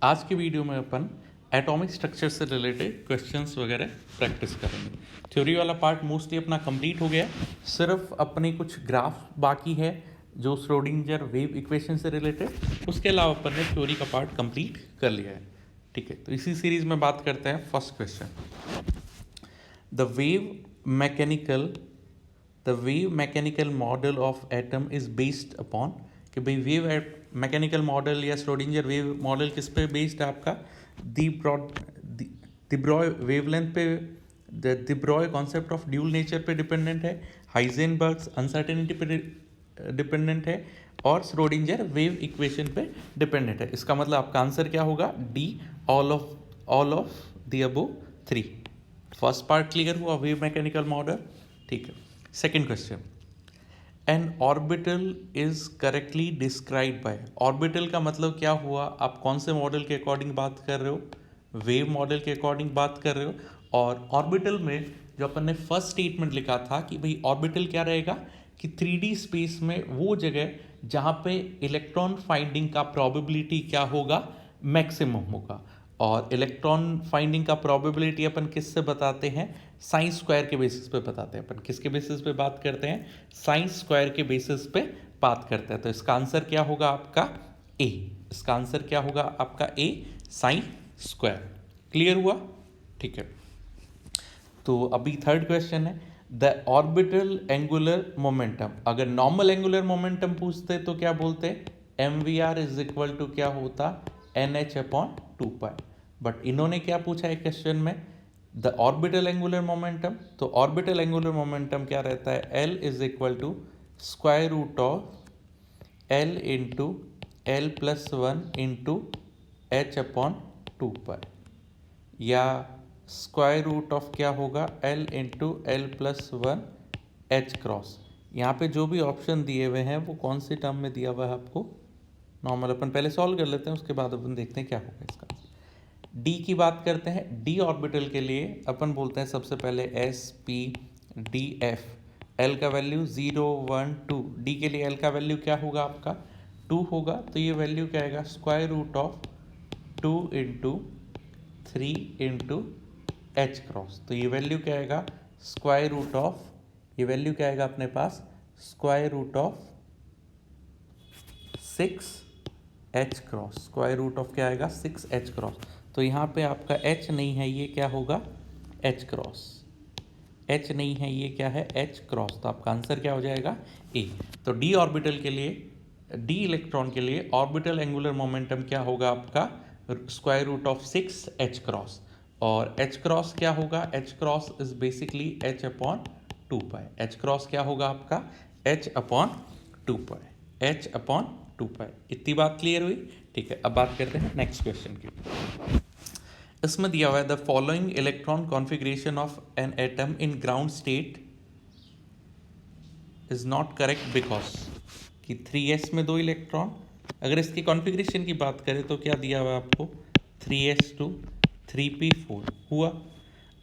आज की वीडियो में अपन एटॉमिक स्ट्रक्चर से रिलेटेड क्वेश्चंस वगैरह प्रैक्टिस करेंगे। थ्योरी वाला पार्ट मोस्टली अपना कंप्लीट हो गया, सिर्फ अपने कुछ ग्राफ बाकी है जो श्रोडिंगर वेव इक्वेशन से रिलेटेड, उसके अलावा अपन ने थ्योरी का पार्ट कंप्लीट कर लिया है। ठीक है, तो इसी सीरीज में बात करते हैं first question. The wave mechanical model of atom is based upon, कि भाई वेव मैकेनिकल मॉडल या श्रोडिंगर वेव मॉडल किस पे बेस्ड है आपका? द ब्रॉय वेवलेंथ पे, the Broglie concept of dual nature पे डिपेंडेंट है, हाइजेनबर्ग्स अनसर्टेनिटी पे डिपेंडेंट है, और श्रोडिंगर वेव इक्वेशन पे डिपेंडेंट है। इसका मतलब आपका आंसर क्या होगा? D, all of the above three. First part clear हुआ, वेव मैकेनिकल मॉडल। ठीक है, second question, N orbital is correctly describe by. Orbital का मतलब क्या हुआ? आप कौन से मॉडल के अकॉर्डिंग बात कर रहे हो? वेव मॉडल के अकॉर्डिंग बात कर रहे हो। और ऑर्बिटल में जो अपन ने फर्स्ट स्टेटमेंट लिखा था कि भाई ऑर्बिटल क्या रहेगा कि 3D स्पेस में वो जगह जहाँ पे इलेक्ट्रॉन फाइंडिंग का प्रोबेबिलिटी क्या होगा? मैक्सिमम होगा। और इलेक्ट्रॉन फाइंडिंग का प्रोबेबिलिटी अपन किससे बताते हैं? साइंस स्क्वायर के बेसिस पे बताते हैं। अपन किसके बेसिस पे बात करते हैं? साइंस स्क्वायर के बेसिस पे बात करते हैं। तो इसका आंसर क्या होगा आपका? ए। इसका आंसर क्या होगा आपका? ए, साइन स्क्वायर। क्लियर हुआ? ठीक है, तो अभी थर्ड क्वेश्चन है, द ऑर्बिटल एंगुलर मोमेंटम। अगर नॉर्मल एंगुलर मोमेंटम पूछते तो क्या बोलते? M V R is equal to क्या होता? N H upon 2 pi. But इन्होंने क्या पूछा है क्वेश्चन में? The orbital angular momentum. तो ऑर्बिटल एंगुलर मोमेंटम क्या रहता है? L is equal to square root of L into L plus 1 into H upon 2 pi, या स्क्वायर रूट ऑफ क्या होगा? L into L plus 1 H cross. यहाँ पे जो भी ऑप्शन दिए हुए हैं वो कौन सी टर्म में दिया हुआ है आपको? नॉर्मल अपन पहले सॉल्व कर लेते हैं, उसके बाद अपन देखते हैं क्या होगा इसका। डी की बात करते हैं। डी ऑर्बिटल के लिए अपन बोलते हैं सबसे पहले S P D F. L का वैल्यू 0 1 2। डी के लिए एल का वैल्यू क्या होगा आपका? 2 होगा। तो ये वैल्यू क्या आएगा? Square root of 2 into 3 into H cross. तो ये वैल्यू क्या आएगा? स्क्वायर रूट ऑफ, ये वैल्यू क्या आएगा अपने पास? Square root of 6 H cross. Square root of क्या आएगा? 6 एच क्रॉस। तो यहाँ पे आपका एच नहीं है, ये क्या होगा? H cross. एच नहीं है, ये क्या है? H cross. तो आपका आंसर क्या हो जाएगा? ए। तो डी ऑर्बिटल के लिए, डी इलेक्ट्रॉन के लिए ऑर्बिटल एंगुलर मोमेंटम क्या होगा आपका? Square root of 6 H cross. और एच क्रॉस क्या होगा? H cross is basically H upon 2 pi. H cross क्या होगा आपका? H upon 2 pi. H upon 2 pi. इतनी बात क्लियर हुई? ठीक है, अब बात करते हैं नेक्स्ट क्वेश्चन की। इसमें दिया हुआ है the following electron configuration of an atom in ground state is not correct because, कि 3s में 2 इलेक्ट्रॉन। अगर इसकी कॉन्फ़िगरेशन की बात करें तो क्या दिया हुआ है आपको? 3s2 3p4 हुआ।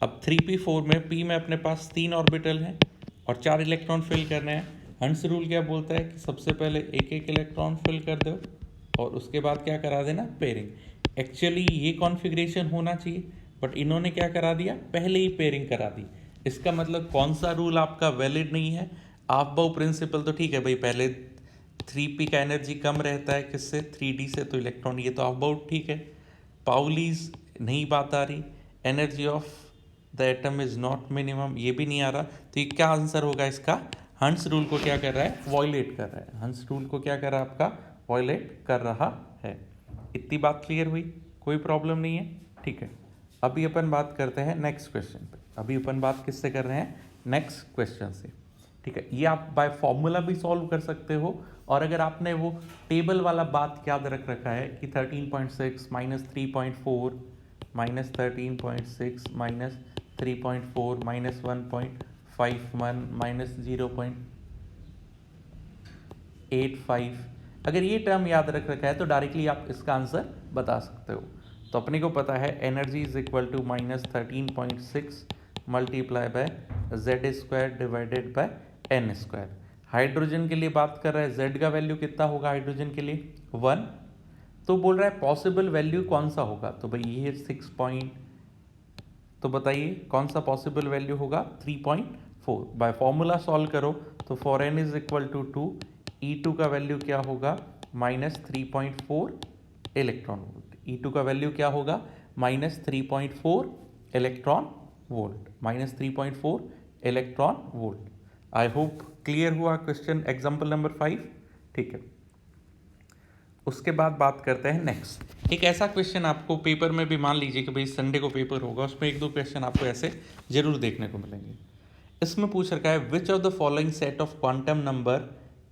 अब 3p4 में p में अपने पास 3 ऑर्बिटल हैं और 4 इलेक्ट्रॉन फिल करने हैं। हंस रूल क्या बोलता है कि सबसे पहले एक एक इलेक्ट्रॉन फिल कर दो और उसके बाद क्या करा देना? पेयरिंग। एक्चुअली ये कॉन्फ़िगरेशन होना चाहिए, बट इन्होंने क्या करा दिया? पहले ही पेयरिंग करा दी। इसका मतलब कौन सा रूल आपका वैलिड नहीं है? आप बाउ प्रिंसिपल तो ठीक है भाई, पहले 3p का एनर्जी कम रहता है किससे? 3d से, तो इलेक्ट्रॉन, ये तो अबाउट ठीक है। पाउलीज नहीं बात आ रही। Energy of the atom is not minimum, ये भी नहीं आ रहा। तो ये क्या आंसर होगा इसका? हंस रूल को क्या कर रहा है? वॉयलेट कर रहा है। हंस रूल को क्या कर रहा है आपका? वॉयलेट कर रहा है। इतनी बात क्लियर हुई? कोई प्रॉब्लम नहीं है? ठीक है, अभी अपन बात करते हैं नेक्स्ट क्वेश्चन पे। अभी अपन बात किससे कर रहे हैं? नेक्स्ट क्वेश्चन से। ठीक है, ये आप बाय फॉर्मूला भी सॉल्व कर सकते हो, और अगर आपने वो टेबल वाला बात याद रख रखा है कि 13.6 minus 3.4 minus 13.6 minus 3.4 minus 1.51 minus 0.85, अगर ये टर्म याद रख रखा है तो डायरेक्टली आप इसका आंसर बता सकते हो। तो अपने को पता है energy is equal to minus 13.6 multiply by Z square divided by N square. Hydrogen के लिए बात कर रहा है, जेड का वैल्यू कितना होगा हाइड्रोजन के लिए? 1। तो बोल रहा है पॉसिबल वैल्यू कौन सा होगा, तो भाई ये तो बताइए कौन सा पॉसिबल वैल्यू होगा, 3.4। बाय फॉर्मूला सॉल्व करो तो for n is equal to 2, E2 का वैल्यू क्या होगा, -3.4 इलेक्ट्रॉन वोल्ट। E2 का वैल्यू क्या होगा, -3.4 electron volt, -3.4 electron volt. I hope clear हुआ क्वेश्चन एग्जाम्पल नंबर 5। ठीक है, उसके बाद बात करते हैं नेक्स्ट। एक ऐसा क्वेश्चन आपको पेपर में भी, मान लीजिए कि भाई संडे को पेपर होगा, उसमें एक दो क्वेश्चन आपको ऐसे जरूर देखने को मिलेंगे। इसमें पूछ रखा है which of the following set of quantum number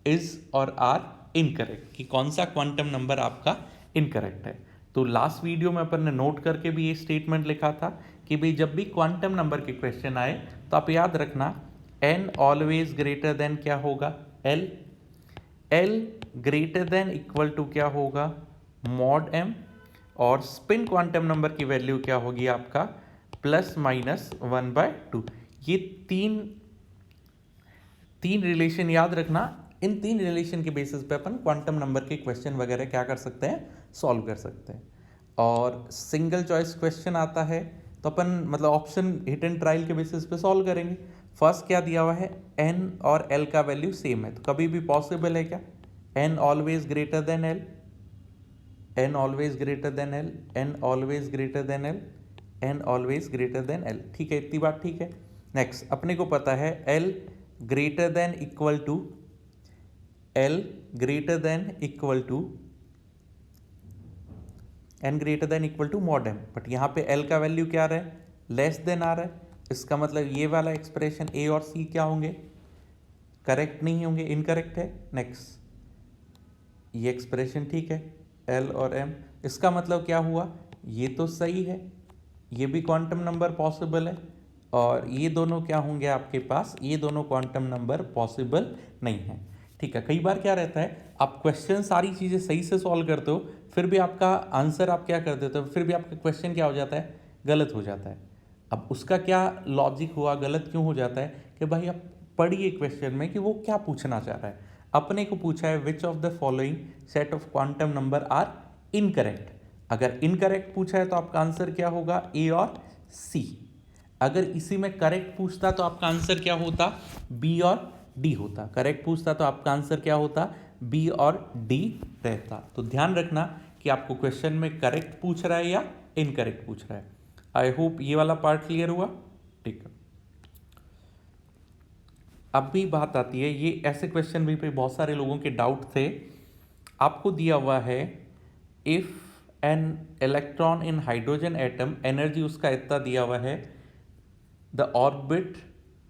is और आर इनकरेक्ट, कि कौन सा क्वांटम नंबर आपका इनकरेक्ट है। तो लास्ट वीडियो में अपन ने नोट करके भी ये स्टेटमेंट लिखा था कि भाई जब भी क्वांटम नंबर के क्वेश्चन आए तो आप याद रखना n ऑलवेज ग्रेटर देन क्या होगा, l greater than equal to क्या होगा, मॉड m, और स्पिन क्वांटम नंबर की वैल्यू क्या होगी आपका, ±1/2। ये तीन रिलेशन याद रखना। इन तीन रिलेशन के बेसिस पे अपन क्वांटम नंबर के क्वेश्चन वगैरह क्या कर सकते हैं, सॉल्व कर सकते हैं। और सिंगल चॉइस क्वेश्चन आता है तो अपन मतलब ऑप्शन हिट एंड ट्रायल के बेसिस पे सॉल्व करेंगे। फर्स्ट क्या दिया हुआ है, n और l का वैल्यू सेम है, तो कभी भी पॉसिबल है क्या, n always greater than l, n always greater than l, n always greater than l, n always greater than l। ठीक है, इतनी बात ठीक है। नेक्स्ट अपने को पता है l greater than equal to, l greater than equal to, n greater than equal to mod m, but यहाँ पे l का वैल्यू क्या आ रहा है, लेस देन आ रहा है। इसका मतलब ये वाला एक्सप्रेशन a और c क्या होंगे, करेक्ट नहीं होंगे, इनकरेक्ट है। नेक्स्ट ये एक्सप्रेशन ठीक है, l और m, इसका मतलब क्या हुआ, ये तो सही है, ये भी क्वांटम नंबर पॉसिबल है, और ये दोनों क्या होंगे आपके पास, ये दोनों क्वांटम नंबर पॉसिबल नहीं है। ठीक है, कई बार क्या रहता है, आप क्वेश्चन सारी चीज़ें सही से सॉल्व करते हो, फिर भी आपका आंसर आप क्या कर देते हो, फिर भी आपका क्वेश्चन क्या हो जाता है, गलत हो जाता है। अब उसका क्या लॉजिक हुआ, गलत क्यों हो जाता है, कि भाई आप पढ़िए क्वेश्चन में कि वो क्या पूछना चाह रहा है। अपने को पूछा है which of the following set of quantum number are incorrect. अगर इनकरेक्ट पूछा है तो आपका आंसर क्या होगा, ए और सी। अगर इसी में करेक्ट पूछता तो आपका आंसर क्या होता, बी और डी होता। करेक्ट पूछता तो आपका आंसर क्या होता, बी और डी रहता। तो ध्यान रखना कि आपको क्वेश्चन में करेक्ट पूछ रहा है या इनकरेक्ट पूछ रहा है। आई होप ये वाला पार्ट क्लियर हुआ। ठीक है, अब भी बात आती है, ये ऐसे क्वेश्चन भी पे बहुत सारे लोगों के डाउट थे। आपको दिया हुआ है if an electron in hydrogen atom, energy उसका इतना दिया हुआ है, the orbit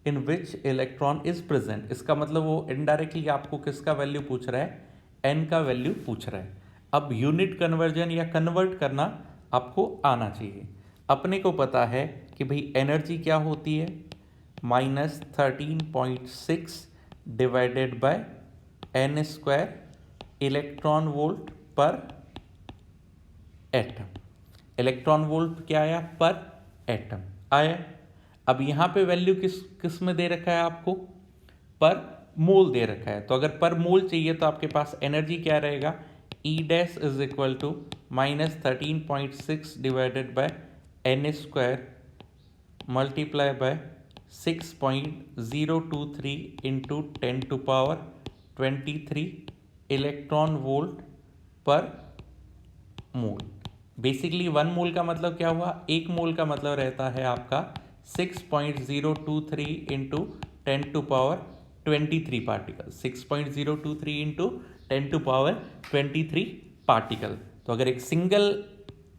in which electron is present. इसका मतलब वो इनडायरेक्टली आपको किसका वैल्यू पूछ रहा है, एन का वैल्यू पूछ रहा है। अब यूनिट कन्वर्जन या कन्वर्ट करना आपको आना चाहिए। अपने को पता है कि भाई एनर्जी क्या होती है, -13.6 divided by n square electron volt पर एटम। इलेक्ट्रॉन वोल्ट क्या आया, पर एटम आया। अब यहाँ पे वैल्यू किस में दे रखा है आपको, पर मोल दे रखा है। तो अगर पर मोल चाहिए तो आपके पास एनर्जी क्या रहेगा, E dash is equal to -13.6 divided by n square multiply by 6.023 into 10⁻23 electron volt पर मोल। बेसिकली 1 मोल का मतलब क्या हुआ, 1 मोल का मतलब रहता है आपका 6.023 इंटू 10⁻23 पार्टिकल, 6.023 इंटू 10⁻23 पार्टिकल। तो अगर एक सिंगल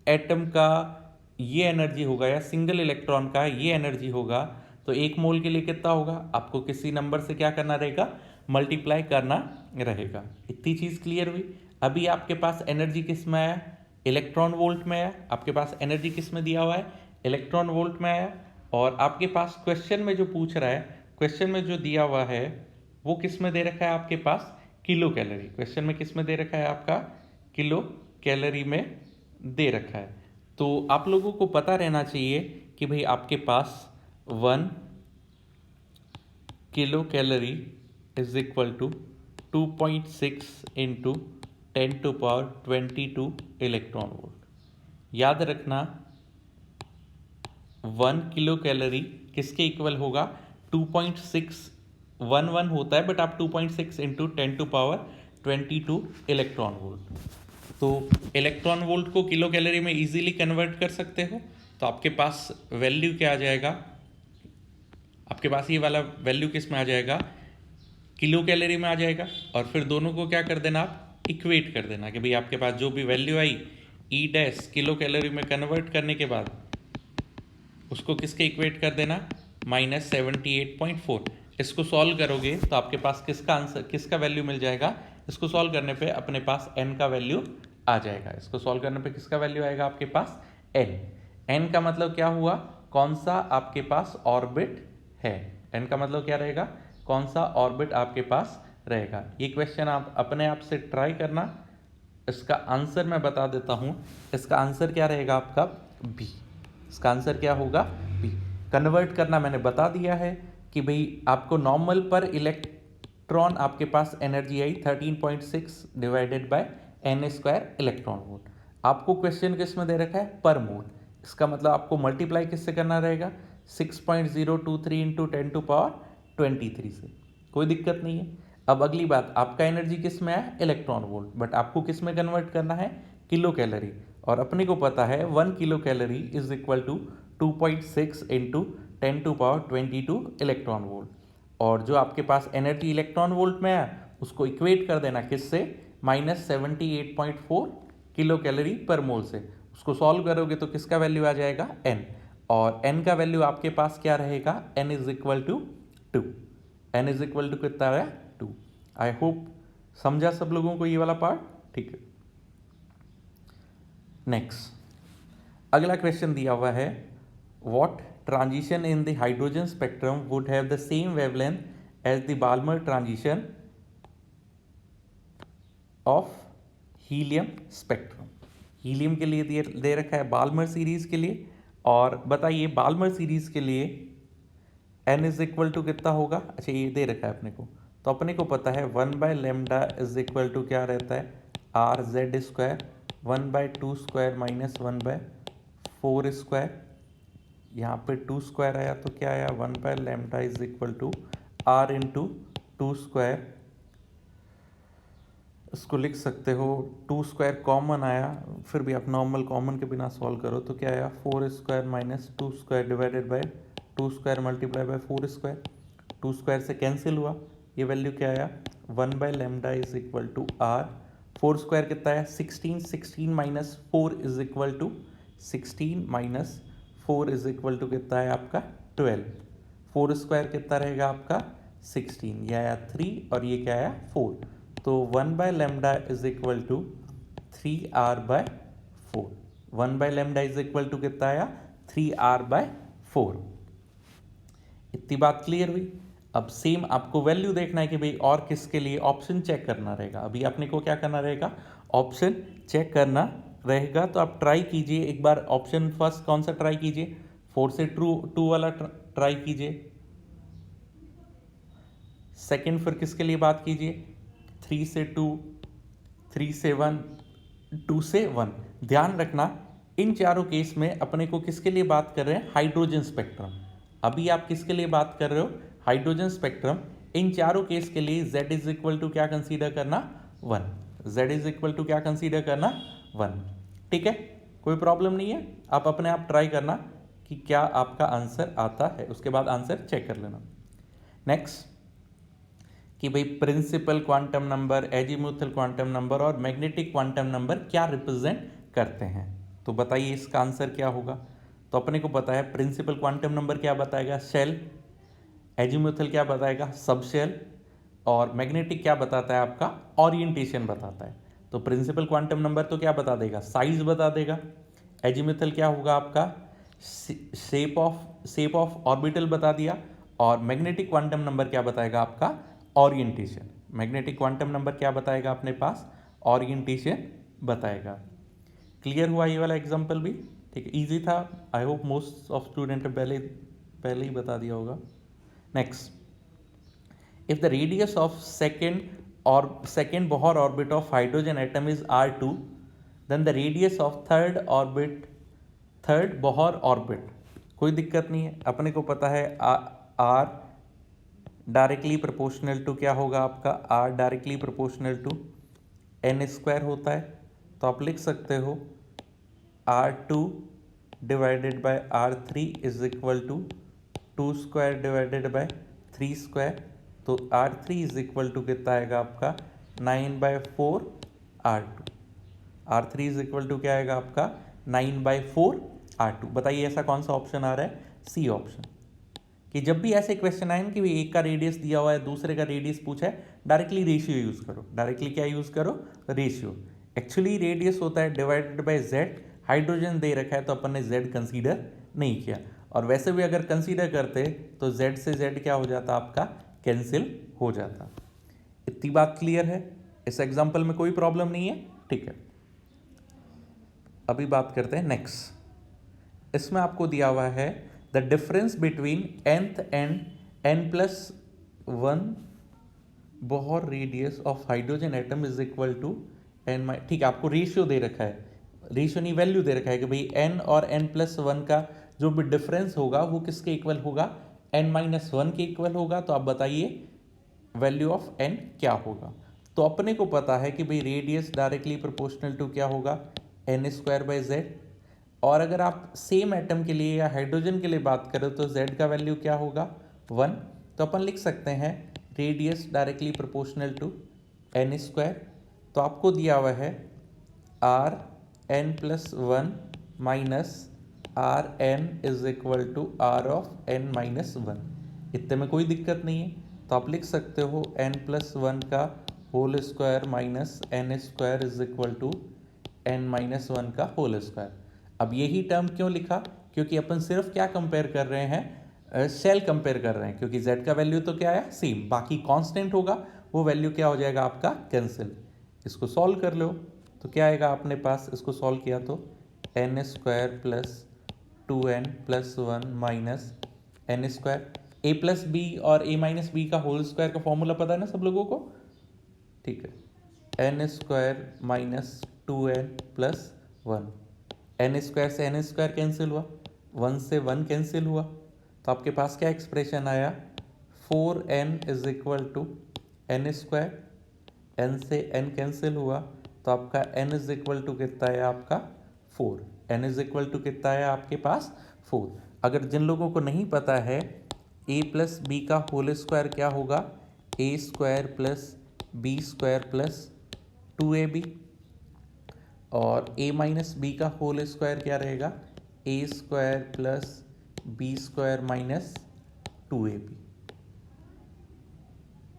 एटम का ये एनर्जी होगा या सिंगल इलेक्ट्रॉन का ये एनर्जी होगा, तो 1 मोल के लिए कितना होगा, आपको किसी नंबर से क्या करना रहेगा, मल्टीप्लाई करना रहेगा। इतनी चीज़ क्लियर हुई। अभी आपके पास एनर्जी किस में आया, इलेक्ट्रॉन वोल्ट में आया। आपके पास एनर्जी किस में दिया हुआ है, इलेक्ट्रॉन वोल्ट में आया। और आपके पास क्वेश्चन में जो पूछ रहा है, क्वेश्चन में जो दिया हुआ है वो किस में दे रखा है आपके पास, किलो कैलोरी। क्वेश्चन में किस में दे रखा है आपका, किलो कैलोरी में दे रखा है। तो आप लोगों को पता रहना चाहिए कि भाई आपके पास 1 kilo calorie is equal to 2.6 into 10⁻22 electron volt. याद रखना 1 किलो कैलोरी किसके इक्वल होगा, 2.611 होता है, बट आप 2.6 इंटू 10⁻22 इलेक्ट्रॉन वोल्ट। तो इलेक्ट्रॉन वोल्ट को किलो कैलोरी में इजीली कन्वर्ट कर सकते हो। तो आपके पास वैल्यू क्या आ जाएगा, आपके पास ये वाला वैल्यू किस में आ जाएगा, किलो कैलोरी में आ जाएगा। और फिर दोनों को क्या कर देना, आप इक्वेट कर देना कि भाई आपके पास जो भी वैल्यू आई ई डैश किलो कैलोरी में कन्वर्ट करने के बाद उसको किसके इक्वेट कर देना, -78.4। इसको सॉल्व करोगे तो आपके पास किसका आंसर, किसका वैल्यू मिल जाएगा, इसको सॉल्व करने पे अपने पास n का वैल्यू आ जाएगा। इसको सॉल्व करने पे किसका वैल्यू आएगा आपके पास, n का मतलब क्या हुआ, कौन सा आपके पास ऑर्बिट है। n का मतलब क्या रहेगा, कौन सा ऑर्बिट आपके पास रहेगा। ये क्वेश्चन आप अपने आप से ट्राई करना। इसका आंसर मैं बता देता हूँ, इसका आंसर क्या रहेगा आपका, बी। इसका आंसर क्या होगा, बी। कन्वर्ट करना मैंने बता दिया है कि भाई आपको नॉर्मल पर इलेक्ट्रॉन आपके पास एनर्जी आई 13.6 divided by n² electron volt. आपको क्वेश्चन किस में दे रखा है, पर मोल। इसका मतलब आपको मल्टीप्लाई किससे करना रहेगा, 6.023 इंटू 10⁻23 से। कोई दिक्कत नहीं है। अब अगली बात, आपका एनर्जी किस में है, इलेक्ट्रॉन वोल्ट, बट आपको किस में कन्वर्ट करना है, किलो कैलोरी। और अपने को पता है 1 kilo calorie is equal to 2.6 into 10⁻22 electron volt. और जो आपके पास एनर्जी इलेक्ट्रॉन वोल्ट में है उसको इक्वेट कर देना किससे, -78.4 किलो कैलोरी पर मोल से। उसको सॉल्व करोगे तो किसका वैल्यू आ जाएगा, n। और n का वैल्यू आपके पास क्या रहेगा, n is equal to 2। n is equal to कितना है, 2। आई होप समझा सब लोगों को ये वाला पार्ट, ठीक है। नेक्स्ट अगला क्वेश्चन दिया हुआ है, what transition in the hydrogen spectrum would have the same wavelength as the Balmer transition of helium spectrum. Helium के लिए दे रखा है बाल्मर सीरीज के लिए। और बताइए बाल्मर सीरीज के लिए n इज इक्वल टू कितना होगा, अच्छा ये दे रखा है अपने को। तो अपने को पता है 1/λ इज इक्वल टू क्या रहता है, RZ², 1/2² माइनस 1/4²। यहाँ पे 2² आया तो क्या आया, 1/λ is equal to R into 2²। इसको लिख सकते हो 2² कॉमन आया, फिर भी आप नॉर्मल कॉमन के बिना सॉल्व करो तो क्या आया, 4² minus 2² divided by 2² multiply by 4²। 2² से कैंसिल हुआ, ये वैल्यू क्या आया, 1/λ इज इक्वल टू R। 4² कितना है, 16। 16 minus 4 is equal to 16 minus 4 is equal to कितना है आपका 12। 4² कितना रहेगा आपका 16, ये आया 3 और ये क्या आया 4। तो 1/λ is equal to 3R/4। 1/λ is equal to कितना आया, 3R/4। इतनी बात क्लियर हुई। अब सेम आपको वैल्यू देखना है कि भाई और किसके लिए, ऑप्शन चेक करना रहेगा। अभी अपने को क्या करना रहेगा, ऑप्शन चेक करना रहेगा। तो आप ट्राई कीजिए एक बार ऑप्शन फर्स्ट कौन सा ट्राई कीजिए, 4 से 2 वाला ट्राई कीजिए। सेकंड फिर किसके लिए बात कीजिए, 3 से 2, 3 से 1, 2 से 1। ध्यान रखना इन चारों केस में अपने को किसके लिए बात कर रहे हैं, हाइड्रोजन स्पेक्ट्रम। अभी आप किसके लिए बात कर रहे हो, हाइड्रोजन स्पेक्ट्रम। इन चारों केस के लिए z इज इक्वल टू क्या कंसीडर करना, 1। z इज इक्वल टू क्या कंसीडर करना, 1। ठीक है, कोई प्रॉब्लम नहीं है। आप अपने आप ट्राई करना कि क्या आपका आंसर आता है, उसके बाद आंसर चेक कर लेना। नेक्स्ट कि भाई principal quantum number, azimuthal quantum number और मैग्नेटिक क्वांटम नंबर क्या रिप्रेजेंट करते हैं। तो बताइए इसका आंसर क्या होगा। तो अपने को पता है प्रिंसिपल क्वांटम नंबर क्या बताएगा, शेल। एजीमुथल क्या बताएगा, सब शेल। और मैग्नेटिक क्या बताता है आपका, ओरिएंटेशन बताता है। तो प्रिंसिपल क्वांटम नंबर तो क्या बता देगा, साइज बता देगा। एजीमुथल क्या होगा आपका, शेप ऑफ ऑर्बिटल बता दिया। और मैग्नेटिक क्वांटम नंबर क्या बताएगा आपका, ओरिएंटेशन। मैग्नेटिक क्वांटम नंबर क्या बताएगा अपने पास, ओरिएंटेशन बताएगा। क्लियर हुआ ये वाला एग्जांपल भी, ठीक है, इजी था। I hope most of student ने पहले ही बता दिया होगा। Next, if the radius of second और second Bohr orbit of hydrogen atom is R2, then the radius of third Bohr orbit, कोई दिक्कत नहीं है, अपने को पता है R डायरेक्टली प्रोपोर्शनल टू क्या होगा आपका, R directly proportional to n square होता है, तो आप लिख सकते हो R2 divided by R3 is equal to 2 square divided by 3 square, तो R3 इज इक्वल टू कितना आएगा आपका 9/4 R2, R3 is equal to क्या आएगा आपका 9/4 R2। बताइए ऐसा कौन सा ऑप्शन आ रहा है, सी ऑप्शन। कि जब भी ऐसे क्वेश्चन आए कि भाई एक का रेडियस दिया हुआ है दूसरे का रेडियस पूछा है, डायरेक्टली रेशियो यूज करो, डायरेक्टली क्या यूज करो, रेशियो। एक्चुअली रेडियस होता है डिवाइडेड बाय जेड, हाइड्रोजन दे रखा है तो अपन ने जेड कंसीडर नहीं किया, और वैसे भी अगर कंसीडर करते तो जेड से जेड क्या हो जाता आपका, कैंसिल हो जाता। इतनी बात क्लियर है, इस एग्जाम्पल में कोई प्रॉब्लम नहीं है, ठीक है। अभी बात करते हैं नेक्स्ट। इसमें आपको दिया हुआ है the difference between nth and n+1 Bohr radius of hydrogen atom is equal to n, ठीक है, आपको रेशियो दे रखा है, रेशियो नहीं वैल्यू दे रखा है कि भाई n और n+1 का जो भी डिफरेंस होगा वो किसके इक्वल होगा, n-1 के इक्वल होगा। तो आप बताइए वैल्यू ऑफ n क्या होगा। तो अपने को पता है कि भाई रेडियस डायरेक्टली प्रोपोर्शनल टू क्या होगा, n²/z, और अगर आप सेम एटम के लिए या हाइड्रोजन के लिए बात करें तो z का वैल्यू क्या होगा 1, तो अपन लिख सकते हैं radius directly proportional to n²। तो आपको दिया हुआ है Rn+1 minus Rn is equal to R of n-1, इतने में कोई दिक्कत नहीं है, तो आप लिख सकते हो n+1 का whole square minus n² is equal to n-1 का होल स्क्वायर। अब यही टर्म क्यों लिखा, क्योंकि अपन सिर्फ क्या कंपेयर कर रहे हैं, सेल कंपेयर कर रहे हैं, क्योंकि z का वैल्यू तो क्या है सेम, बाकी कांस्टेंट होगा वो वैल्यू क्या हो जाएगा आपका कैंसिल। इसको सॉल्व कर लो तो क्या आएगा अपने पास, इसको सॉल्व किया तो n² plus 2n+1 minus n², a plus B और a माइनस बी का होल स्क्वायर का फॉर्मूला पता है ना सब लोगों को, ठीक है, n² माइनस 2n+1, n² से n² कैंसिल हुआ, 1 से 1 कैंसिल हुआ, तो आपके पास क्या एक्सप्रेशन आया 4n is equal to n², n से n कैंसिल हुआ तो आपका n इज इक्वल टू कितना है आपका 4, n इज इक्वल टू कितना है आपके पास 4। अगर जिन लोगों को नहीं पता है a प्लस बी का होल स्क्वायर क्या होगा, a² plus b² plus 2ab, और a माइनस बी का होल स्क्वायर क्या रहेगा, a² plus b² minus 2ab।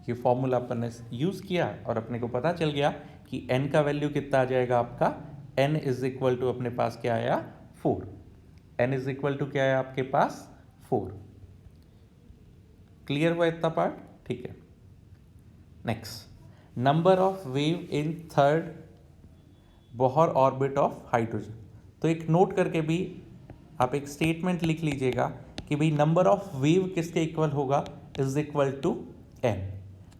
ये फॉर्मूला अपन ने यूज किया और अपने को पता चल गया कि n का वैल्यू कितना आ जाएगा आपका, n इज इक्वल टू अपने पास क्या आया 4, n इज इक्वल टू क्या आया आपके पास 4। क्लियर हुआ इतना पार्ट, ठीक है। Next, number of wave in third Bohr orbit of hydrogen. तो एक नोट करके भी आप एक स्टेटमेंट लिख लीजिएगा कि भाई नंबर ऑफ वेव किसके इक्वल होगा, is equal to n।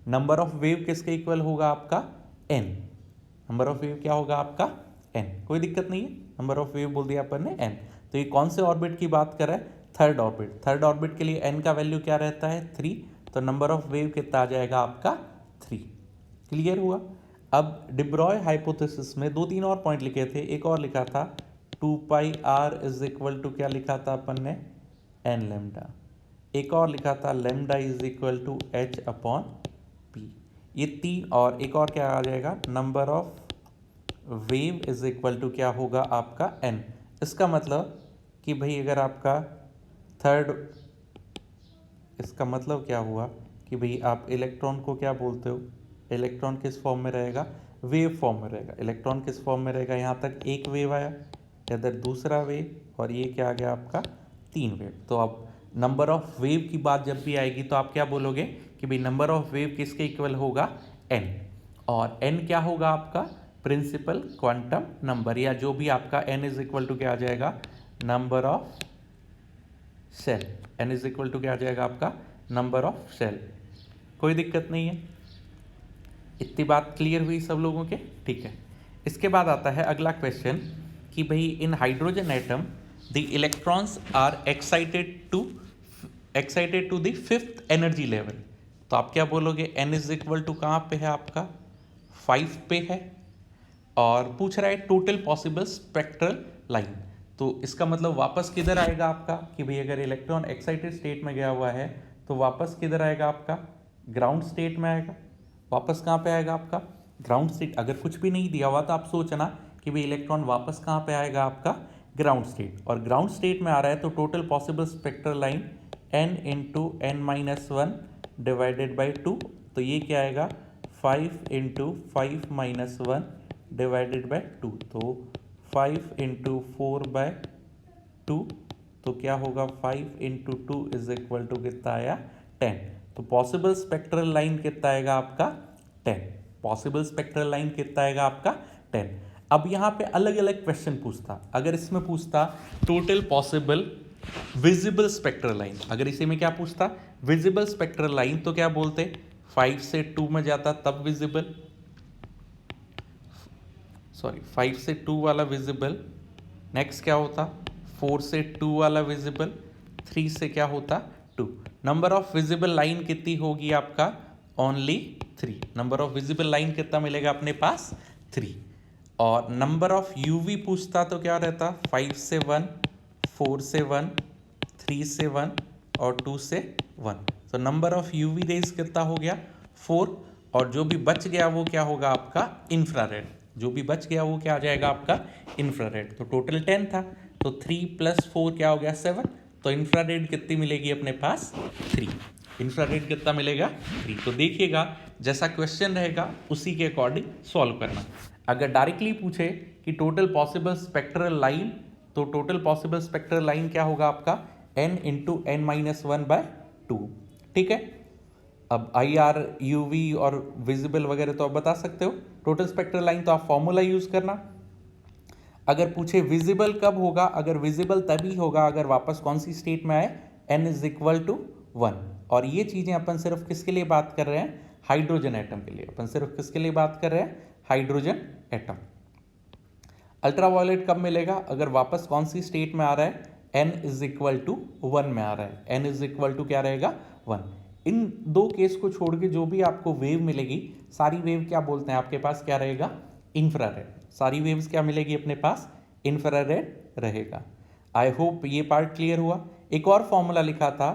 Number of wave किसके इक्वल होगा आपका n, नंबर ऑफ वेव क्या होगा आपका n, कोई दिक्कत नहीं है, नंबर ऑफ वेव बोल दिया अपन ने n। तो ये कौन से ऑर्बिट की बात कर रहा है, थर्ड ऑर्बिट। थर्ड ऑर्बिट के लिए n का वैल्यू क्या रहता है 3, तो नंबर ऑफ वेव कितना आ जाएगा आपका 3। क्लियर हुआ। अब डिब्रॉय हाइपोथेसिस में 2-3 और पॉइंट लिखे थे, एक और लिखा था 2πr इज इक्वल टू क्या लिखा था अपन ने n लैम्डा, एक और लिखा था lambda is equal to h/p। ये 3, और एक और क्या आ जाएगा, number of wave is equal to क्या होगा आपका n। इसका मतलब कि भाई अगर आपका थर्ड, इसका मतलब क्या हुआ कि भाई आप इलेक्ट्रॉन को क्या बोलते हो, इलेक्ट्रॉन किस फॉर्म में रहेगा, वेव फॉर्म में रहेगा। इलेक्ट्रॉन किस फॉर्म में रहेगा, यहाँ तक एक वेव आया, इधर दूसरा वेव, और ये क्या आ गया आपका 3 वेव। तो अब नंबर ऑफ वेव की बात जब भी आएगी तो आप क्या बोलोगे कि भाई नंबर ऑफ वेव किसके इक्वल होगा n, और n क्या होगा आपका प्रिंसिपल क्वांटम नंबर, या जो भी आपका n इज इक्वल टू क्या आ जाएगा number of cell, n is equal to क्या आ जाएगा आपका नंबर ऑफ सेल। कोई दिक्कत नहीं है, इतनी बात क्लियर हुई सब लोगों के? ठीक है। इसके बाद आता है अगला क्वेश्चन कि भाई in hydrogen atom the electrons are excited to the fifth energy level. तो आप क्या बोलोगे? n इज इक्वल टू कहाँ पे है आपका? 5 पे है। और पूछ रहा है टोटल पॉसिबल स्पेक्ट्रल लाइन। तो इसका मतलब वापस किधर आएगा आपका कि भाई अगर इलेक्ट्रॉन एक्साइटेड स्टेट में गया हुआ है तो वापस किधर आएगा आपका? ग्राउंड स्टेट में आएगा। वापस कहाँ पे आएगा आपका? Ground state. अगर कुछ भी नहीं दिया हुआ तो आप सोचना कि भाई इलेक्ट्रॉन वापस कहाँ पे आएगा आपका? Ground state. और ग्राउंड स्टेट में आ रहा है तो total possible spectral line n into n minus one divided by 2। तो ये क्या आएगा? 5 into 5 minus one divided by 2। तो 5 इंटू 4 बाय 2। तो क्या होगा? 5 इंटू 2 इज इक्वल टू कितना आया? 10। तो पॉसिबल स्पेक्ट्रल लाइन कितना आएगा आपका? 10। पॉसिबल स्पेक्ट्रल लाइन कितना आएगा आपका? 10। अब यहाँ पे अलग अलग क्वेश्चन पूछता। अगर इसमें पूछता total possible visible spectral line, अगर इसी में क्या पूछता? विजिबल स्पेक्ट्रल लाइन, तो क्या बोलते? 5 से 2 में जाता तब विजिबल, 5 से 2 वाला विजिबल। नेक्स्ट क्या होता? 4 से 2 वाला विजिबल। 3 से क्या होता? 2। नंबर ऑफ विजिबल लाइन कितनी होगी आपका? Only 3। Number of visible line कितना मिलेगा अपने पास? 3। और नंबर ऑफ यूवी पूछता तो क्या रहता? 5 से 1, 4 से 1, 3 से 1 और 2 से 1। तो नंबर ऑफ यूवी रेज कितना हो गया? 4। और जो भी बच गया वो क्या होगा आपका? इंफ्रारेड। जो भी बच गया वो क्या आ जाएगा आपका? इंफ्रारेड। तो टोटल 10 था, तो 3 प्लस 4 क्या हो गया? 7। तो इंफ्रारेड कितनी मिलेगी अपने पास? 3। इंफ्रारेड कितना मिलेगा? 3। तो देखिएगा जैसा क्वेश्चन रहेगा उसी के अकॉर्डिंग सॉल्व करना। अगर डायरेक्टली पूछे कि टोटल पॉसिबल स्पेक्ट्रल लाइन, तो टोटल पॉसिबल स्पेक्ट्रल लाइन क्या होगा आपका? n into n minus one by 2। ठीक है। अब आई आर, यूवी और विजिबल वगैरह तो आप बता सकते हो। टोटल स्पेक्ट्रल लाइन तो आप फॉर्मूला यूज करना। अगर पूछे विजिबल कब होगा? अगर विजिबल तभी होगा अगर वापस कौन सी स्टेट में आए? n is equal to 1। और ये चीजें अपन सिर्फ किसके लिए बात कर रहे हैं? हाइड्रोजन एटम के लिए। अपन सिर्फ किसके लिए बात कर रहे हैं? Hydrogen atom. अल्ट्रावायलेट कब मिलेगा? अगर वापस कौन सी स्टेट में आ रहा है? n इज इक्वल टू 1 में आ रहा है। n इज इक्वल टू क्या रहेगा? 1। इन दो केस को छोड़ के जो भी आपको वेव मिलेगी, सारी वेव क्या बोलते हैं आपके पास? क्या रहेगा? इंफ्रारेड। सारी वेव्स क्या मिलेगी अपने पास? इंफ्रारेड रहेगा। आई होप ये पार्ट क्लियर हुआ। एक और फॉर्मूला लिखा था,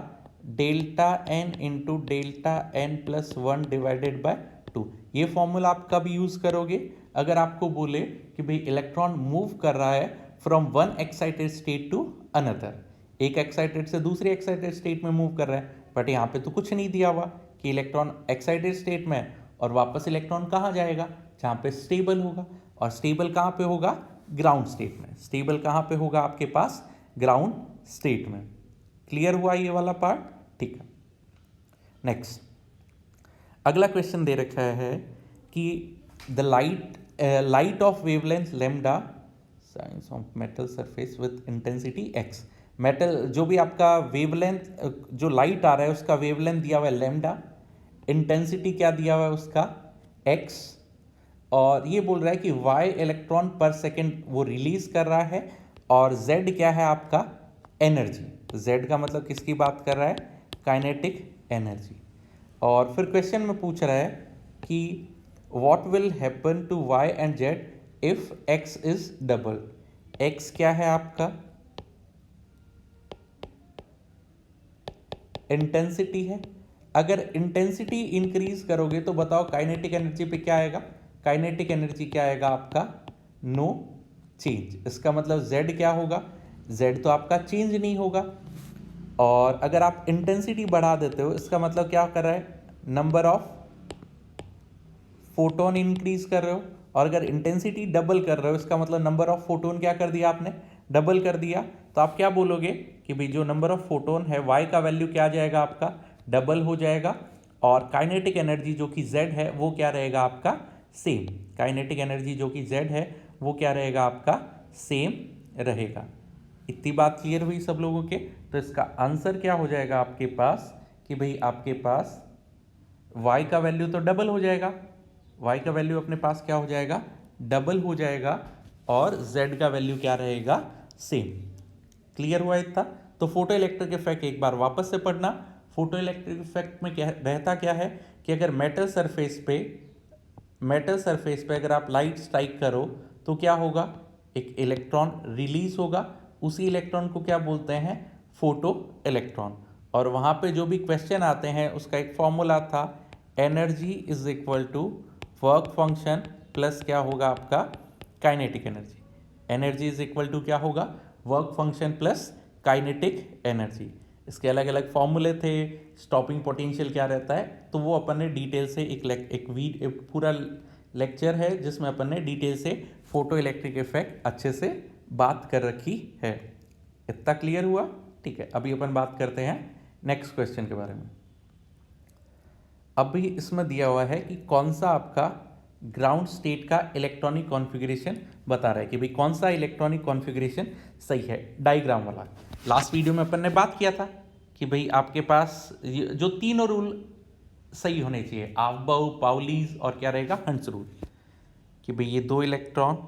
delta n into delta n plus 1 divided by 2। ये फॉर्मूला आप कब यूज करोगे? अगर आपको बोले कि भाई इलेक्ट्रॉन मूव कर रहा है from one excited state to another, एक एक्साइटेड से दूसरे एक्साइटेड स्टेट में मूव कर रहा है, बट यहाँ पे तो कुछ नहीं दिया हुआ कि इलेक्ट्रॉन एक्साइटेड स्टेट में और वापस इलेक्ट्रॉन कहाँ जाएगा? जहाँ पे स्टेबल होगा। और स्टेबल कहाँ पे होगा? ग्राउंड स्टेट में। स्टेबल कहाँ पे होगा आपके पास? ग्राउंड स्टेट में। क्लियर हुआ ये वाला पार्ट? ठीक है। नेक्स्ट अगला क्वेश्चन दे रखा है कि the light of wavelength lambda science of metal surface with intensity x। Metal जो भी आपका वेवलेंथ, जो लाइट आ रहा है उसका वेवलेंथ दिया हुआ है लैम्डा, इंटेंसिटी क्या दिया हुआ है उसका? x। और ये बोल रहा है कि y इलेक्ट्रॉन पर सेकेंड वो रिलीज कर रहा है, और z क्या है आपका? एनर्जी। z का मतलब किसकी बात कर रहा है? Kinetic energy. और फिर क्वेश्चन में पूछ रहा है कि what will happen to y and z if x is double. x क्या है आपका? इंटेंसिटी है। अगर इंटेंसिटी इंक्रीज करोगे तो बताओ काइनेटिक एनर्जी पे क्या आएगा? काइनेटिक एनर्जी क्या आएगा आपका? No change. इसका मतलब z क्या होगा? z तो आपका चेंज नहीं होगा। और अगर आप इंटेंसिटी बढ़ा देते हो, इसका मतलब क्या कर रहा है? नंबर ऑफ फोटोन इंक्रीज कर रहे हो। और अगर इंटेंसिटी डबल कर रहे हो, इसका मतलब नंबर ऑफ फोटोन क्या कर दिया आपने? डबल कर दिया। तो आप क्या बोलोगे कि भाई जो नंबर ऑफ फोटोन है y का वैल्यू क्या आ जाएगा आपका? डबल हो जाएगा। और काइनेटिक एनर्जी जो कि z है वो क्या रहेगा आपका? सेम। काइनेटिक एनर्जी जो कि z है वो क्या रहेगा आपका? सेम रहेगा। इतनी बात क्लियर हुई सब लोगों के? तो इसका आंसर क्या हो जाएगा आपके पास कि भाई आपके पास y का वैल्यू तो डबल हो जाएगा। y का वैल्यू अपने पास क्या हो जाएगा, डबल हो जाएगा, और z का वैल्यू क्या रहेगा, सेम। क्लियर हुआ इतना? तो फोटो इलेक्ट्रिक इफेक्ट एक बार वापस से पढ़ना। फोटो इलेक्ट्रिक इफेक्ट में क्या रहता, क्या है कि अगर मेटल सरफेस पे अगर आप लाइट स्ट्राइक करो तो क्या होगा, एक इलेक्ट्रॉन रिलीज होगा, उसी इलेक्ट्रॉन को क्या बोलते हैं, फोटो इलेक्ट्रॉन। और वहाँ पे जो भी क्वेश्चन आते हैं उसका एक फॉर्मूला था, energy is equal to work function plus क्या होगा आपका, kinetic energy. Energy is equal to क्या होगा, work function plus kinetic energy. इसके अलग अलग फॉर्मूले थे, स्टॉपिंग पोटेंशियल क्या रहता है, तो वो अपन ने डिटेल से एक पूरा लेक्चर है जिसमें अपन ने डिटेल से फोटो इलेक्ट्रिक इफेक्ट अच्छे से बात कर रखी है। इतना क्लियर हुआ? ठीक है, अभी अपन बात करते हैं नेक्स्ट क्वेश्चन के बारे में। अभी इसमें दिया हुआ है कि कौन सा आपका ग्राउंड स्टेट का इलेक्ट्रॉनिक कॉन्फ़िगरेशन बता रहा है, कि भाई कौन सा इलेक्ट्रॉनिक कॉन्फ़िगरेशन सही है, डायग्राम वाला। लास्ट वीडियो में अपन ने बात किया था कि भाई आपके पास जो तीनों रूल सही होने चाहिए, आफबाउ, पाउलीज और क्या रहेगा, हंस रूल, कि भाई ये 2 इलेक्ट्रॉन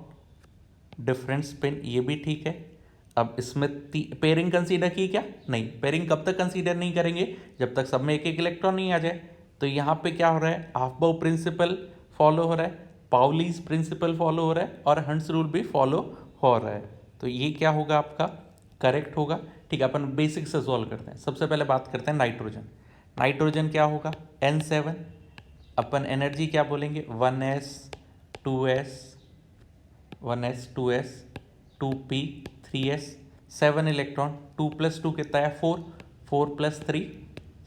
डिफरेंट स्पिन, ये भी ठीक है। अब इसमें पेयरिंग कंसीडर की क्या, नहीं, पेयरिंग कब तक कंसीडर नहीं करेंगे, जब तक सब में एक एक इलेक्ट्रॉन नहीं आ जाए। तो यहाँ पे क्या हो रहा है, आफबाउ प्रिंसिपल फॉलो हो रहा है, पाउलीज प्रिंसिपल फॉलो हो रहा है, और हंस रूल भी फॉलो हो रहा है। तो ये क्या होगा आपका, करेक्ट होगा। ठीक है, अपन बेसिक से सॉल्व करते हैं। सबसे पहले बात करते हैं नाइट्रोजन। नाइट्रोजन क्या होगा, N7, अपन एनर्जी क्या बोलेंगे, 1s 2s 1s 2s 2p 3s, 7 electron, 2 + 2 कितना है, 4, 4 + 3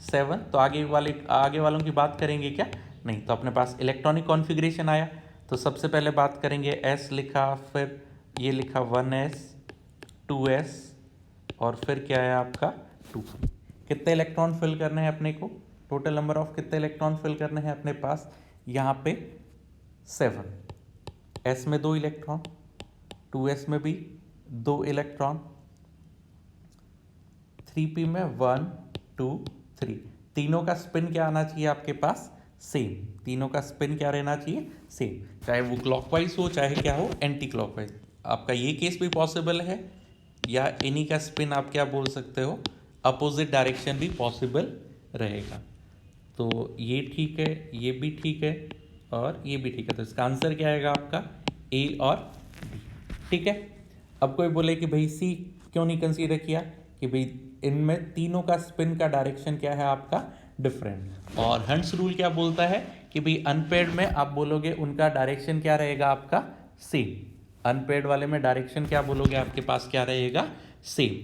7। तो आगे वालों की बात करेंगे क्या, नहीं। तो अपने पास इलेक्ट्रॉनिक कॉन्फ़िगरेशन आया, तो सबसे पहले बात करेंगे, s लिखा, फिर ये लिखा 1s 2s, और फिर क्या है आपका 2। कितने इलेक्ट्रॉन फिल करने हैं अपने को, टोटल नंबर ऑफ कितने इलेक्ट्रॉन फिल करने हैं अपने पास, यहाँ पे 7। s में 2 इलेक्ट्रॉन, 2s में भी 2 इलेक्ट्रॉन, 3p में 1 2 3। तीनों का स्पिन क्या आना चाहिए आपके पास, सेम। तीनों का स्पिन क्या रहना चाहिए, सेम, चाहे वो क्लॉकवाइज हो चाहे क्या हो, एंटी क्लॉकवाइज। आपका ये केस भी पॉसिबल है, या इन्हीं का स्पिन आप क्या बोल सकते हो, अपोजिट डायरेक्शन भी पॉसिबल रहेगा। तो ये ठीक है, ये भी ठीक है, और ये भी ठीक है। तो इसका आंसर क्या आएगा आपका, ए और बी। ठीक है। अब कोई बोले कि भाई सी क्यों नहीं कंसीडर किया, कि भाई इनमें तीनों का स्पिन का डायरेक्शन क्या है आपका, डिफरेंट। और हंस रूल क्या बोलता है कि भाई अनपेयर्ड में आप बोलोगे उनका डायरेक्शन क्या रहेगा आपका, सेम। अनपेयर्ड वाले में डायरेक्शन क्या बोलोगे, आपके पास क्या रहेगा, सेम।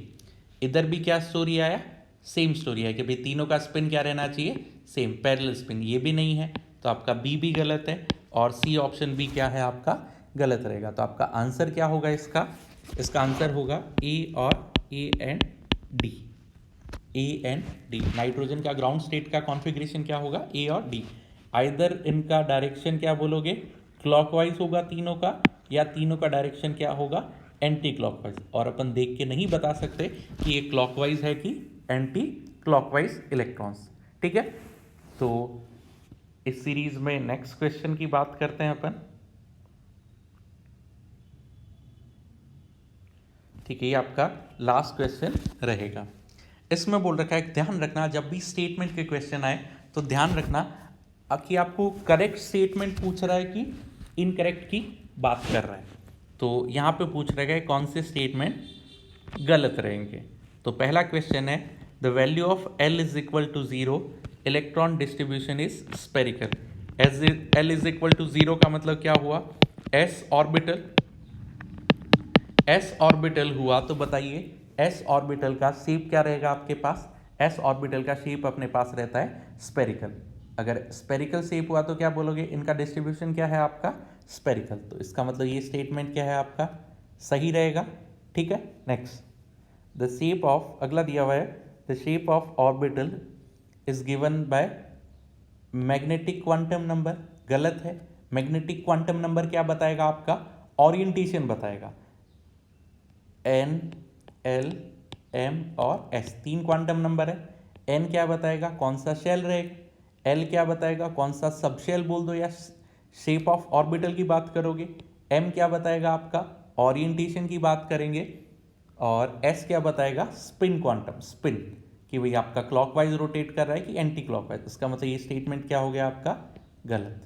इधर भी क्या स्टोरी आया, सेम स्टोरी है, कि भाई तीनों का स्पिन क्या रहना चाहिए, सेम, पैरेलल स्पिन। ये भी नहीं है, तो आपका बी भी गलत है, और सी ऑप्शन भी क्या है आपका, गलत रहेगा। तो आपका आंसर क्या होगा इसका आंसर होगा ए और A and D. A and D, nitrogen का ग्राउंड स्टेट का कॉन्फ़िगरेशन क्या होगा, ए और डी। आइदर इनका डायरेक्शन क्या बोलोगे, क्लॉकवाइज होगा तीनों का, या तीनों का डायरेक्शन क्या होगा, एंटी क्लॉकवाइज। और अपन देख के नहीं बता सकते कि ये क्लॉकवाइज है कि एंटी क्लॉकवाइज इलेक्ट्रॉन्स। ठीक है, तो इस सीरीज में नेक्स्ट क्वेश्चन की बात करते हैं अपन। ठीक है, ये आपका लास्ट क्वेश्चन रहेगा। इसमें बोल रखा है, ध्यान रखना जब भी स्टेटमेंट के क्वेश्चन आए तो ध्यान रखना कि आपको करेक्ट स्टेटमेंट पूछ रहा है कि इनकरेक्ट की बात कर रहा है। तो यहाँ पे पूछ रहा है कौन से स्टेटमेंट गलत रहेंगे। तो पहला क्वेश्चन है, the value of L is equal to 0, electron distribution is spherical. L is equal to 0 का मतलब क्या हुआ, s ऑर्बिटल हुआ। तो बताइए s ऑर्बिटल का शेप क्या रहेगा आपके पास, s ऑर्बिटल का शेप अपने पास रहता है स्पेरिकल। अगर स्पेरिकल शेप हुआ तो क्या बोलोगे, इनका डिस्ट्रीब्यूशन क्या है आपका, स्पेरिकल। तो इसका मतलब ये स्टेटमेंट क्या है आपका, सही रहेगा। ठीक है, नेक्स्ट, द शेप ऑफ, अगला दिया हुआ है, the shape of orbital is given by magnetic quantum number. गलत है। मैग्नेटिक क्वांटम नंबर क्या बताएगा आपका, ओरिएंटेशन बताएगा। N L M और S, 3 क्वांटम नंबर है। N क्या बताएगा, कौन सा शेल रहेगा, L क्या बताएगा, कौन सा सब शेल बोल दो या शेप ऑफ ऑर्बिटल की बात करोगे, m क्या बताएगा आपका, ओरिएंटेशन की बात करेंगे, और s क्या बताएगा, स्पिन क्वांटम, स्पिन, कि भाई आपका क्लॉकवाइज रोटेट कर रहा है कि एंटी क्लॉकवाइज। इसका मतलब ये स्टेटमेंट क्या हो गया आपका, गलत।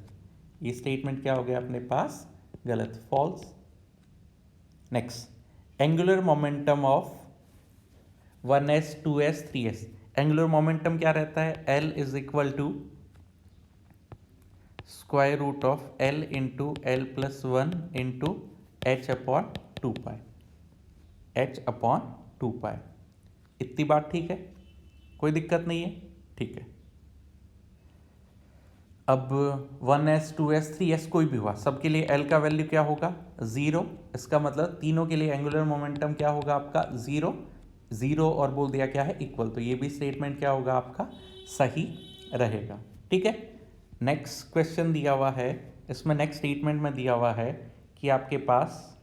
ये स्टेटमेंट क्या हो गया अपने पास, गलत, false. Next, angular momentum of 1s 2s 3s, angular momentum क्या रहता है, L is equal to square root of L into L plus 1 into h upon 2 pi, h upon 2 pi. इतनी बात ठीक है, कोई दिक्कत नहीं है, ठीक है। अब 1s 2s 3s कोई भी हुआ, सबके लिए L का वैल्यू क्या होगा, 0। इसका मतलब तीनों के लिए एंगुलर मोमेंटम क्या होगा आपका, 0, 0 और बोल दिया क्या है, इक्वल, तो ये भी स्टेटमेंट क्या होगा आपका, सही रहेगा, ठीक है। नेक्स्ट क्वेश्चन दिया हुआ है, इसमें नेक्स्ट स्टेटमेंट में दिया हुआ है कि आपके पास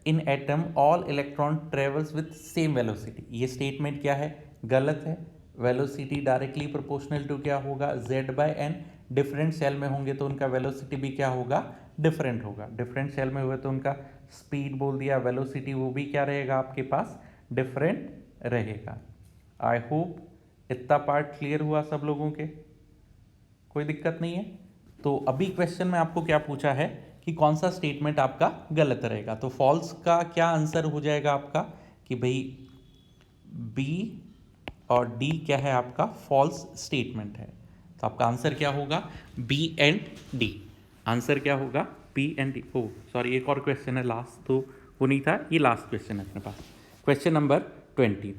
in atom all electron travels with same velocity. ये स्टेटमेंट क्या है, गलत है। वेलोसिटी डायरेक्टली प्रोपोर्शनल टू क्या होगा, z/n। डिफरेंट सेल में होंगे तो उनका वेलोसिटी भी क्या होगा, डिफरेंट होगा। डिफरेंट सेल में हुए तो उनका स्पीड बोल दिया, वेलोसिटी वो भी क्या रहेगा आपके पास, डिफरेंट रहेगा। आई होप इतना पार्ट क्लियर हुआ सब लोगों के, कोई दिक्कत नहीं है। तो अभी क्वेश्चन में आपको क्या पूछा है कि कौन सा स्टेटमेंट आपका गलत रहेगा, तो फॉल्स का क्या आंसर हो जाएगा आपका, कि भाई बी और डी क्या है आपका, फॉल्स स्टेटमेंट है। तो आपका आंसर क्या होगा, बी एंड डी। आंसर क्या होगा, B and D. Oh sorry, एक और क्वेश्चन है लास्ट, तो वो नहीं था, ये लास्ट क्वेश्चन है अपने पास। क्वेश्चन नंबर 20,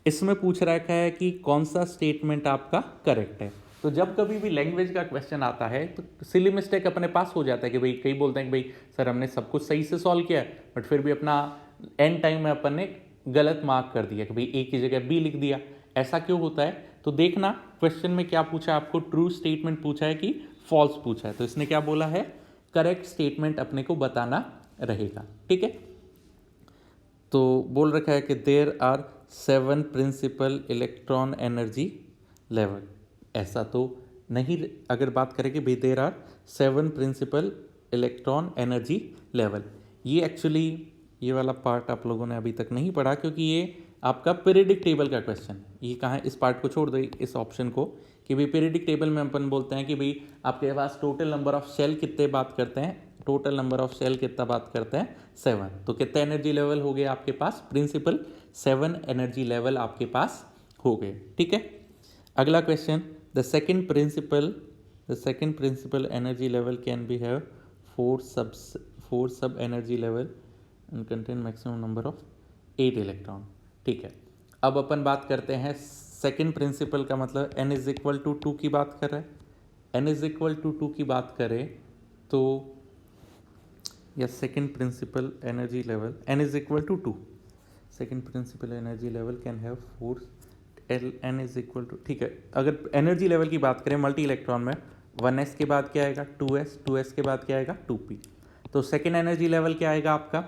इसमें पूछ रखा है कि कौन सा स्टेटमेंट आपका करेक्ट है। तो जब कभी भी लैंग्वेज का क्वेश्चन आता है तो सिली मिस्टेक अपने पास हो जाता है कि भाई कई बोलते हैं कि भाई सर हमने सब कुछ सही से सॉल्व किया है, बट फिर भी अपना एंड टाइम में अपन ने गलत मार्क कर दिया कि भाई ए की जगह बी लिख दिया। ऐसा क्यों होता है, तो देखना क्वेश्चन में क्या पूछा है आपको, ट्रू स्टेटमेंट पूछा है कि फॉल्स पूछा है। तो इसने क्या बोला है, करेक्ट स्टेटमेंट अपने को बताना रहेगा, ठीक है। तो बोल रखा है कि there are 7 principal electron energy level. ऐसा तो नहीं, अगर बात करें कि भाई there are 7 principal electron energy level, ये एक्चुअली ये वाला पार्ट आप लोगों ने अभी तक नहीं पढ़ा, क्योंकि ये आपका पीरियडिक टेबल का क्वेश्चन है। ये कहाँ है, इस पार्ट को छोड़ दो, इस ऑप्शन को, कि भाई पीरियडिक टेबल में अपन बोलते हैं कि भाई आपके पास टोटल नंबर ऑफ सेल कितने बात करते हैं, टोटल नंबर ऑफ सेल कितना बात करते हैं, 7। तो कितने एनर्जी लेवल हो गए आपके पास, प्रिंसिपल 7 एनर्जी लेवल आपके पास हो गए, ठीक है। अगला question, the second principal energy level can be have 4 sub energy level and contain maximum number of 8 electron, ठीक है। अब अपन बात करते हैं सेकंड प्रिंसिपल का, मतलब n इज इक्वल टू 2 की बात कर रहे हैं, n इज इक्वल टू 2 की बात करें तो या second principal energy level n is equal to 2, second principal energy level can have 4 n is equal to, ठीक है। अगर एनर्जी लेवल की बात करें मल्टी इलेक्ट्रॉन में, 1s के बाद क्या आएगा 2s, 2s के बाद क्या आएगा 2p। तो सेकेंड एनर्जी लेवल क्या आएगा आपका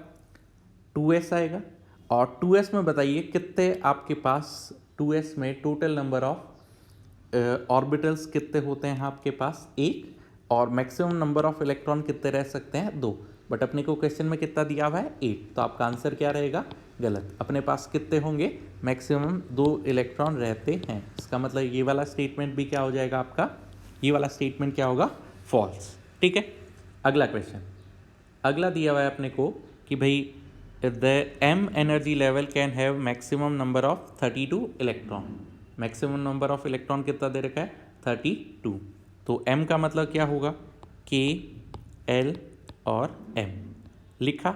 2s आएगा। और 2s में बताइए कितने आपके पास 2s में टोटल नंबर ऑफ ऑर्बिटल्स कितने होते हैं आपके पास, 1, और मैक्सिमम नंबर ऑफ इलेक्ट्रॉन कितने रह सकते हैं, 2। बट अपने को क्वेश्चन में कितना दिया हुआ है, 8। तो आपका आंसर क्या रहेगा, गलत। अपने पास कितने होंगे, मैक्सिमम 2 इलेक्ट्रॉन रहते हैं। इसका मतलब ये वाला स्टेटमेंट भी क्या हो जाएगा आपका, ये वाला स्टेटमेंट क्या होगा, फॉल्स, ठीक है। अगला क्वेश्चन, अगला दिया हुआ है अपने को कि भाई the m energy level can have maximum number of 32 electron. Maximum number of electron कितना दे रखा है, 32। तो m का मतलब क्या होगा, k, l और m लिखा,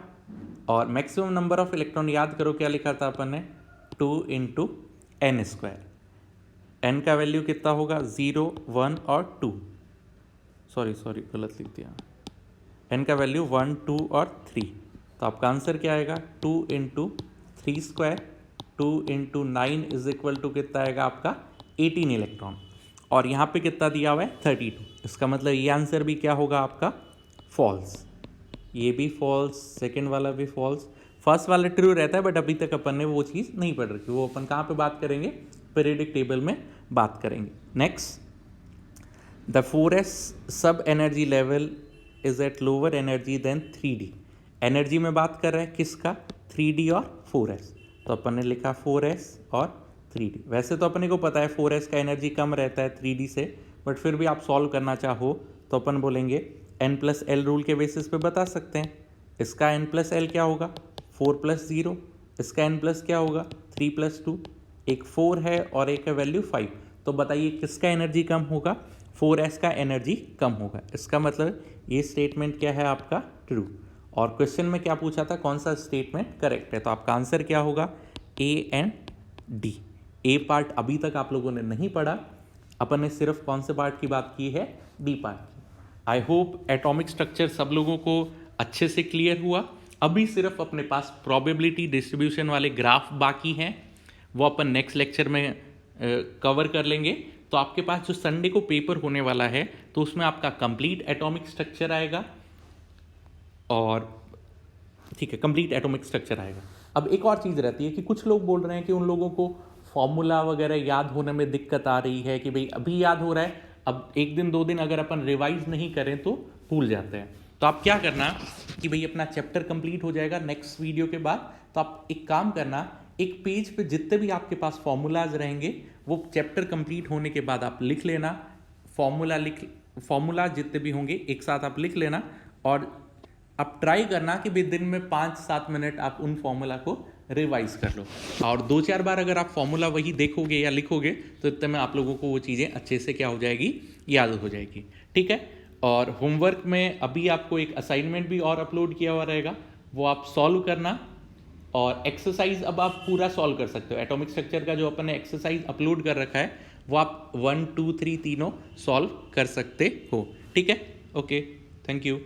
और मैक्सिमम नंबर ऑफ इलेक्ट्रॉन याद करो क्या लिखा था अपन ने, 2 इंटू एन स्क्वायर। एन का वैल्यू कितना होगा, 0, 1 और 2, सॉरी गलत लिख दिया, एन का वैल्यू 1, 2 और 3। तो आपका आंसर क्या आएगा, 2 into 3 square, 2 into 9 is equal to कितना आएगा आपका 18 इलेक्ट्रॉन, और यहाँ पे कितना दिया हुआ है 32। इसका मतलब ये आंसर भी क्या होगा आपका, फॉल्स। ये भी फॉल्स, सेकेंड वाला भी फॉल्स, फर्स्ट वाला ट्रू रहता है, बट अभी तक अपन ने वो चीज़ नहीं पढ़ रखी। वो अपन कहाँ पे बात करेंगे, पीरियडिक टेबल में बात करेंगे। Next, the 4s sub energy level is at lower energy than 3d। Energy में बात कर रहे हैं किसका, 3d और 4s, तो अपन ने लिखा 4s और 3d। वैसे तो अपने को पता है 4s का एनर्जी कम रहता है 3d से, बट फिर भी आप सॉल्व करना चाहो तो अपन बोलेंगे n+l रूल के बेसिस पे बता सकते हैं। इसका n+l क्या होगा, 4+0, इसका n+ क्या होगा, 3+2, एक 4 है और एक है वैल्यू 5, तो बताइए किसका एनर्जी कम होगा, 4s का एनर्जी कम होगा। इसका मतलब ये स्टेटमेंट क्या है आपका, ट्रू। और क्वेश्चन में क्या पूछा था, कौन सा स्टेटमेंट करेक्ट है, तो आपका आंसर क्या होगा, A and D. A part अभी तक आप लोगों ने नहीं पढ़ा, अपन ने सिर्फ कौन से पार्ट की बात की है, डी पार्ट की। आई होप एटॉमिक स्ट्रक्चर सब लोगों को अच्छे से क्लियर हुआ। अभी सिर्फ अपने पास प्रोबेबिलिटी डिस्ट्रीब्यूशन वाले ग्राफ बाकी हैं, वो अपन नेक्स्ट लेक्चर में कवर कर लेंगे। तो आपके पास जो संडे को पेपर होने वाला है, तो उसमें आपका कंप्लीट एटॉमिक स्ट्रक्चर आएगा, और ठीक है, कंप्लीट एटॉमिक स्ट्रक्चर आएगा। अब एक और चीज़ रहती है कि कुछ लोग बोल रहे हैं कि उन लोगों को फॉर्मूला वगैरह याद होने में दिक्कत आ रही है, कि भाई अभी याद हो रहा है, अब एक दिन 2 दिन अगर अपन रिवाइज नहीं करें तो भूल जाते हैं। तो आप क्या करना कि भाई अपना चैप्टर कंप्लीट हो जाएगा नेक्स्ट वीडियो के बाद, तो आप एक काम करना, एक पेज पे जितने भी आपके पास फॉर्मूलाज रहेंगे वो चैप्टर कंप्लीट होने के बाद आप लिख लेना, फॉर्मूला जितने भी होंगे एक साथ आप लिख लेना, और आप ट्राई करना कि भाई दिन में 5-7 मिनट आप उन फॉर्मूला को रिवाइज कर लो, और 2-4 बार अगर आप फॉर्मूला वही देखोगे या लिखोगे तो इतने में आप लोगों को वो चीज़ें अच्छे से क्या हो जाएगी, याद हो जाएगी। ठीक है, और होमवर्क में अभी आपको एक असाइनमेंट भी और अपलोड किया हुआ रहेगा, वो आप सॉल्व करना, और एक्सरसाइज अब आप पूरा सॉल्व कर सकते हो। एटॉमिक स्ट्रक्चर का जो अपन ने एक्सरसाइज अपलोड कर रखा है वो आप 1, 2, 3 तीनों सॉल्व कर सकते हो। ठीक है, ओके, थैंक यू।